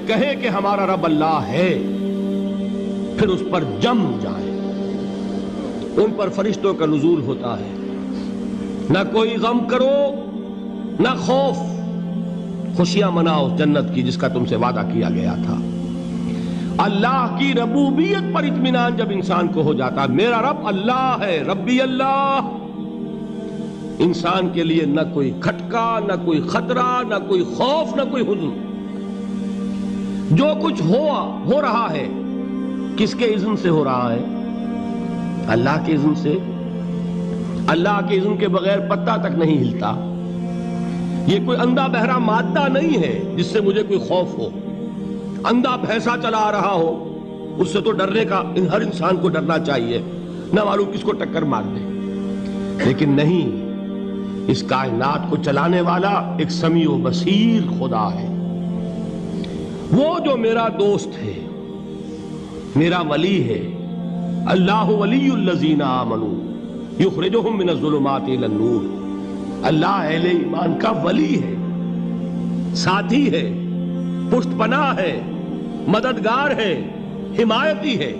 کہے کہ ہمارا رب اللہ ہے، پھر اس پر جم جائیں۔ ان پر فرشتوں کا نزول ہوتا ہے، نہ کوئی غم کرو نہ خوف، خوشیاں مناؤ جنت کی جس کا تم سے وعدہ کیا گیا تھا۔ اللہ کی ربوبیت پر اطمینان جب انسان کو ہو جاتا، میرا رب اللہ ہے، ربی اللہ، انسان کے لیے نہ کوئی کھٹکا، نہ کوئی خطرہ، نہ کوئی خوف، نہ کوئی حزن۔ جو کچھ ہو رہا ہے کس کے اذن سے ہو رہا ہے؟ اللہ کے اذن سے۔ اللہ کے اذن کے بغیر پتہ تک نہیں ہلتا۔ یہ کوئی اندھا بہرا مادہ نہیں ہے جس سے مجھے کوئی خوف ہو۔ اندھا بھینسا چلا آ رہا ہو اس سے تو ڈرنے کا ہر انسان کو ڈرنا چاہیے، نہ معلوم کس کو ٹکر مار دے۔ لیکن نہیں، اس کائنات کو چلانے والا ایک سمیع و بصیر خدا ہے، وہ جو میرا دوست ہے، میرا ولی ہے۔ اللہ ولی الذین آمنوا یخرجہم من الظلمات الی النور۔ اللہ اہل ایمان کا ولی ہے، ساتھی ہے، پشت پناہ ہے، مددگار ہے، حمایتی ہے۔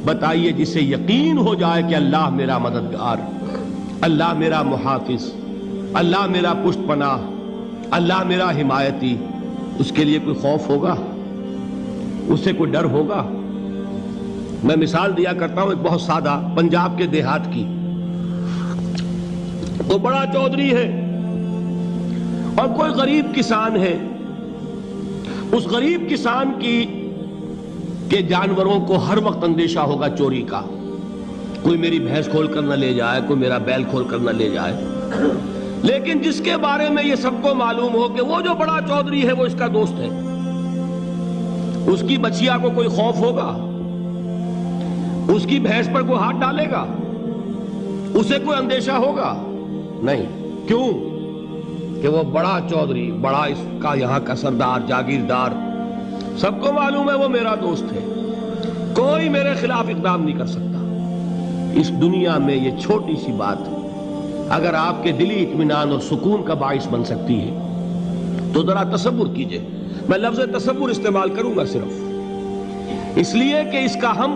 بتائیے جسے یقین ہو جائے کہ اللہ میرا مددگار، اللہ میرا محافظ، اللہ میرا پشت پناہ، اللہ میرا حمایتی، اس کے لیے کوئی خوف ہوگا؟ اس سے کوئی ڈر ہوگا؟ میں مثال دیا کرتا ہوں ایک بہت سادہ، پنجاب کے دیہات کی۔ وہ بڑا چودھری ہے اور کوئی غریب کسان ہے۔ اس غریب کسان کے جانوروں کو ہر وقت اندیشہ ہوگا چوری کا، کوئی میری بھینس کھول کر نہ لے جائے، کوئی میرا بیل کھول کر نہ لے جائے۔ لیکن جس کے بارے میں یہ سب کو معلوم ہو کہ وہ جو بڑا چودھری ہے وہ اس کا دوست ہے، اس کی بچیا کو کوئی خوف ہوگا؟ اس کی بھینس پر کوئی ہاتھ ڈالے گا؟ اسے کوئی اندیشہ ہوگا؟ نہیں۔ کیوں؟ کہ وہ بڑا چودھری، بڑا اس کا یہاں کا سردار، جاگیردار، سب کو معلوم ہے وہ میرا دوست ہے، کوئی میرے خلاف اقدام نہیں کر سکتا۔ اس دنیا میں یہ چھوٹی سی بات اگر آپ کے دلی اطمینان اور سکون کا باعث بن سکتی ہے تو ذرا تصور کیجئے۔ میں لفظ تصور استعمال کروں گا صرف اس لیے کہ اس کا ہم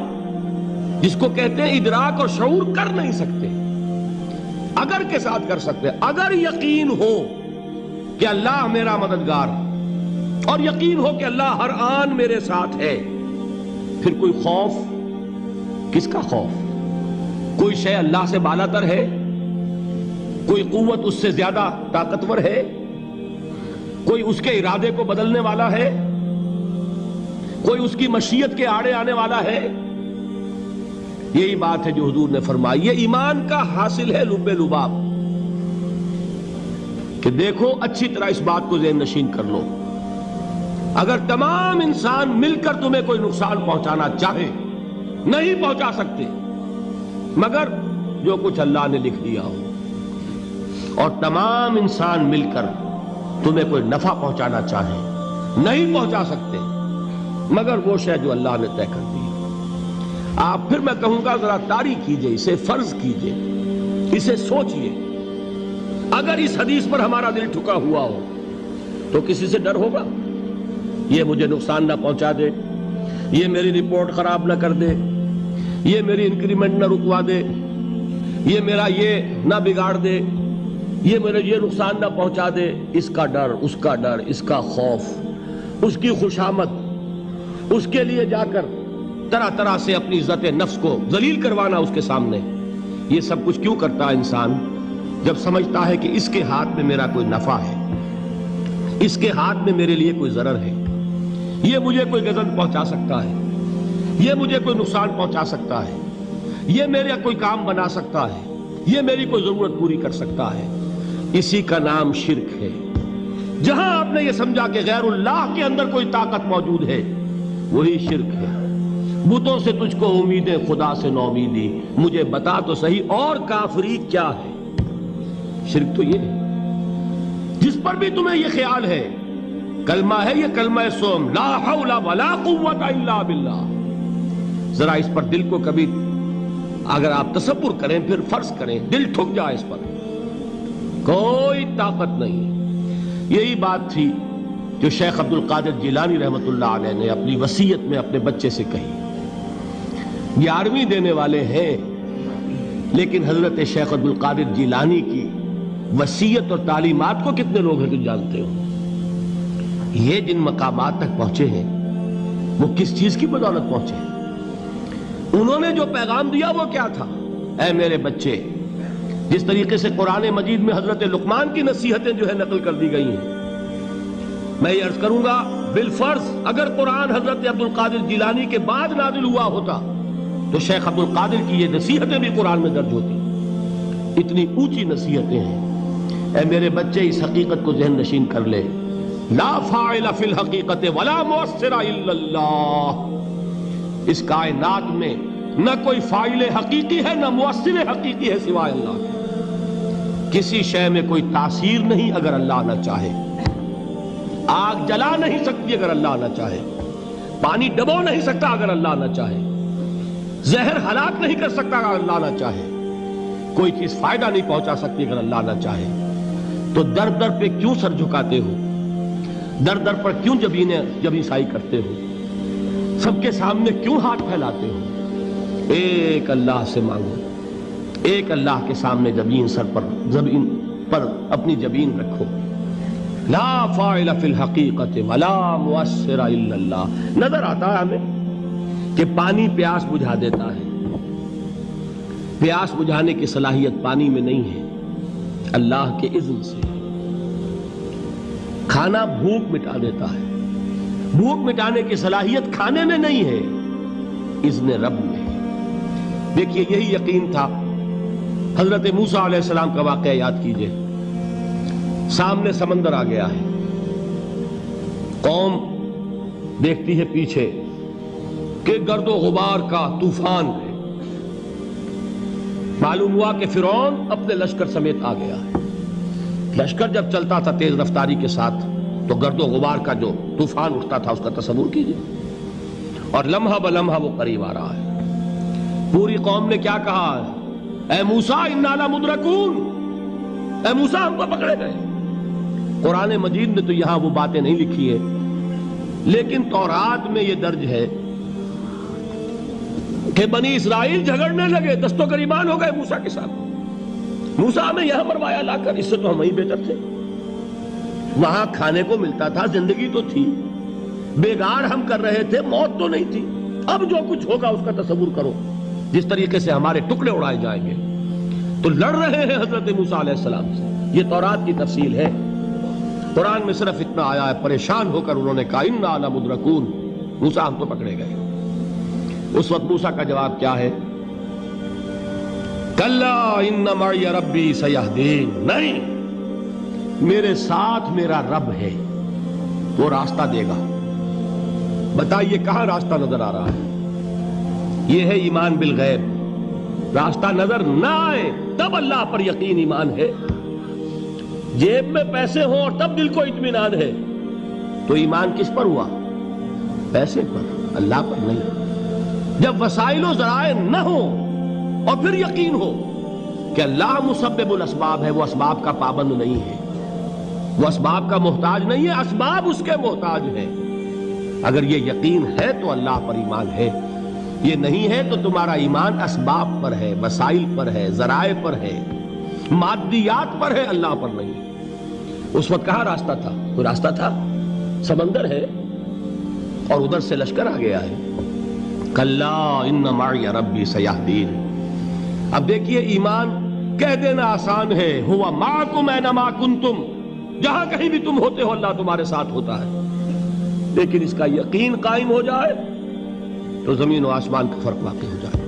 جس کو کہتے ہیں ادراک اور شعور کر نہیں سکتے، اگر کے ساتھ کر سکتے۔ اگر یقین ہو کہ اللہ میرا مددگار اور یقین ہو کہ اللہ ہر آن میرے ساتھ ہے، پھر کوئی خوف؟ کس کا خوف؟ کوئی شے اللہ سے بالاتر ہے؟ کوئی قوت اس سے زیادہ طاقتور ہے؟ کوئی اس کے ارادے کو بدلنے والا ہے؟ کوئی اس کی مشیت کے آڑے آنے والا ہے؟ یہی بات ہے جو حضور نے فرمائی۔ یہ ایمان کا حاصل ہے لب لباب، کہ دیکھو اچھی طرح اس بات کو ذہن نشین کر لو، اگر تمام انسان مل کر تمہیں کوئی نقصان پہنچانا چاہے نہیں پہنچا سکتے، مگر جو کچھ اللہ نے لکھ دیا ہو، اور تمام انسان مل کر تمہیں کوئی نفع پہنچانا چاہے نہیں پہنچا سکتے، مگر وہ شے جو اللہ نے طے کر دی۔ آپ پھر میں کہوں گا ذرا طاری کیجئے، اسے فرض کیجئے، اسے سوچئے۔ اگر اس حدیث پر ہمارا دل ٹھکا ہوا ہو تو کسی سے ڈر ہوگا؟ یہ مجھے نقصان نہ پہنچا دے، یہ میری رپورٹ خراب نہ کر دے، یہ میری انکریمنٹ نہ رکوا دے، یہ میرا یہ نہ بگاڑ دے، یہ میرے یہ نقصان نہ پہنچا دے۔ اس کا ڈر، اس کا ڈر، اس کا خوف، اس کی خوشامد، اس کے لیے جا کر طرح طرح سے اپنی عزت نفس کو ذلیل کروانا اس کے سامنے، یہ سب کچھ کیوں کرتا ہے انسان؟ جب سمجھتا ہے کہ اس کے ہاتھ میں میرا کوئی نفع ہے، اس کے ہاتھ میں میرے لیے کوئی ضرر ہے، یہ مجھے کوئی غضب پہنچا سکتا ہے، یہ مجھے کوئی نقصان پہنچا سکتا ہے، یہ میرا کوئی کام بنا سکتا ہے، یہ میری کوئی ضرورت پوری کر سکتا ہے، اسی کا نام شرک ہے۔ جہاں آپ نے یہ سمجھا کہ غیر اللہ کے اندر کوئی طاقت موجود ہے، وہی شرک ہے۔ بتوں سے تجھ کو امیدیں، خدا سے نومیدی، مجھے بتا تو صحیح اور کافری کیا ہے؟ شرک تو یہ ہے۔ جس پر بھی تمہیں یہ خیال ہے، کلمہ ہے یہ کلمہ سوم، لا حول ولا قوت الا باللہ، ذرا اس پر دل کو کبھی اگر آپ تصور کریں، پھر فرض کریں، دل ٹھک جائے اس پر، کوئی طاقت نہیں۔ یہی بات تھی جو شیخ عبد القادر جیلانی رحمۃ اللہ علیہ نے اپنی وصیت میں اپنے بچے سے کہی. 11ویں دینے والے ہیں، لیکن حضرت شیخ عبد القادر جیلانی کی وصیت اور تعلیمات کو کتنے لوگ ہیں تو جانتے ہو؟ یہ جن مقامات تک پہنچے ہیں وہ کس چیز کی بدولت پہنچے ہیں؟ انہوں نے جو پیغام دیا وہ کیا تھا؟ اے میرے بچے، جس طریقے سے قرآن مجید میں حضرت لقمان کی نصیحتیں جو ہے نقل کر دی گئی ہیں، میں یہ عرض کروں گا بالفرض اگر قرآن حضرت عبد القادر جیلانی کے بعد نازل ہوا ہوتا تو شیخ عبد القادر کی یہ نصیحتیں بھی قرآن میں درج ہوتی. اتنی اونچی نصیحتیں ہیں. اے میرے بچے، اس حقیقت کو ذہن نشین کر لے، لا فاعل فی الحقیقت ولا مؤثر الا اللہ. اس کائنات میں نہ کوئی فاعل حقیقی ہے نہ مؤثر حقیقی ہے سوائے اللہ کے. کسی شے میں کوئی تاثیر نہیں اگر اللہ نہ چاہے. آگ جلا نہیں سکتی اگر اللہ نہ چاہے. پانی ڈبو نہیں سکتا اگر اللہ نہ چاہے. زہر ہلاک نہیں کر سکتا اگر اللہ نہ چاہے. کوئی چیز فائدہ نہیں پہنچا سکتی اگر اللہ نہ چاہے. تو در در پہ کیوں سر جھکاتے ہو؟ در در پر کیوں جبیں سائی کرتے ہو؟ سب کے سامنے کیوں ہاتھ پھیلاتے ہو؟ ایک اللہ سے مانگو. ایک اللہ کے سامنے زمین پر اپنی جبین رکھو. لا فاعل فی الحقیقت ولا مؤثر الا اللہ. نظر آتا ہے ہمیں کہ پانی پیاس بجھا دیتا ہے. پیاس بجھانے کی صلاحیت پانی میں نہیں ہے، اللہ کے اذن سے. کھانا بھوک مٹا دیتا ہے، بھوک مٹانے کی صلاحیت کھانے میں نہیں ہے، اذن رب میں. دیکھیے یہی یقین تھا. حضرت موسیٰ علیہ السلام کا واقعہ یاد کیجئے. سامنے سمندر آ گیا ہے، قوم دیکھتی ہے پیچھے کہ گرد و غبار کا طوفان ہے. معلوم ہوا کہ فرعون اپنے لشکر سمیت آ گیا ہے. لشکر جب چلتا تھا تیز رفتاری کے ساتھ تو گرد و غبار کا جو طوفان اٹھتا تھا اس کا تصور کیجئے. اور لمحہ بلمحہ وہ قریب آ رہا ہے. پوری قوم نے کیا کہا؟ اے موسیٰ انا لمدرکون، اے موسیٰ ہم کو پکڑے گئے. قرآن مجید نے تو یہاں وہ باتیں نہیں لکھی ہے، لیکن تورات میں یہ درج ہے کہ بنی اسرائیل جھگڑنے لگے، دست و گریبان ہو گئے موسیٰ کے ساتھ. موسیٰ ہمیں یہاں مروایا لا کر، اس سے تو ہم ہی بہتر تھے. وہاں کھانے کو ملتا تھا، زندگی تو تھی، بیگار ہم کر رہے تھے، موت تو نہیں تھی. اب جو کچھ ہوگا اس کا تصور کرو، جس طریقے سے ہمارے ٹکڑے اڑائے جائیں گے. تو لڑ رہے ہیں حضرت موسیٰ علیہ السلام سے. یہ تورات کی تفصیل ہے. قرآن میں صرف اتنا آیا ہے، پریشان ہو کر انہوں نے کہا انا لمدرکون، موسیٰ ہم تو پکڑے گئے. اس وقت موسیٰ کا جواب کیا ہے؟ کلا ان معی ربی سیہدین. نہیں، میرے ساتھ میرا رب ہے، وہ راستہ دے گا. بتائیے کہاں راستہ نظر آ رہا ہے؟ یہ ہے ایمان بالغیب. راستہ نظر نہ آئے تب اللہ پر یقین ایمان ہے. جیب میں پیسے ہوں اور تب دل کو اطمینان ہے تو ایمان کس پر ہوا؟ پیسے پر، اللہ پر نہیں. جب وسائل و ذرائع نہ ہو اور پھر یقین ہو کہ اللہ مسبب الاسباب ہے، وہ اسباب کا پابند نہیں ہے، وہ اسباب کا محتاج نہیں ہے، اسباب اس کے محتاج ہیں. اگر یہ یقین ہے تو اللہ پر ایمان ہے. یہ نہیں ہے تو تمہارا ایمان اسباب پر ہے، وسائل پر ہے، ذرائع پر ہے، مادیات پر ہے، اللہ پر نہیں. اس وقت کہاں راستہ تھا؟ کوئی راستہ تھا؟ سمندر ہے اور ادھر سے لشکر آ گیا ہے. کلا ان معی ربی سیہدین. اب دیکھیے ایمان کہہ دینا آسان ہے، ہوا معکم اینما کنتم، جہاں کہیں بھی تم ہوتے ہو اللہ تمہارے ساتھ ہوتا ہے. لیکن اس کا یقین قائم ہو جائے تو زمین و آسمان کا فرق واقع ہو جائے.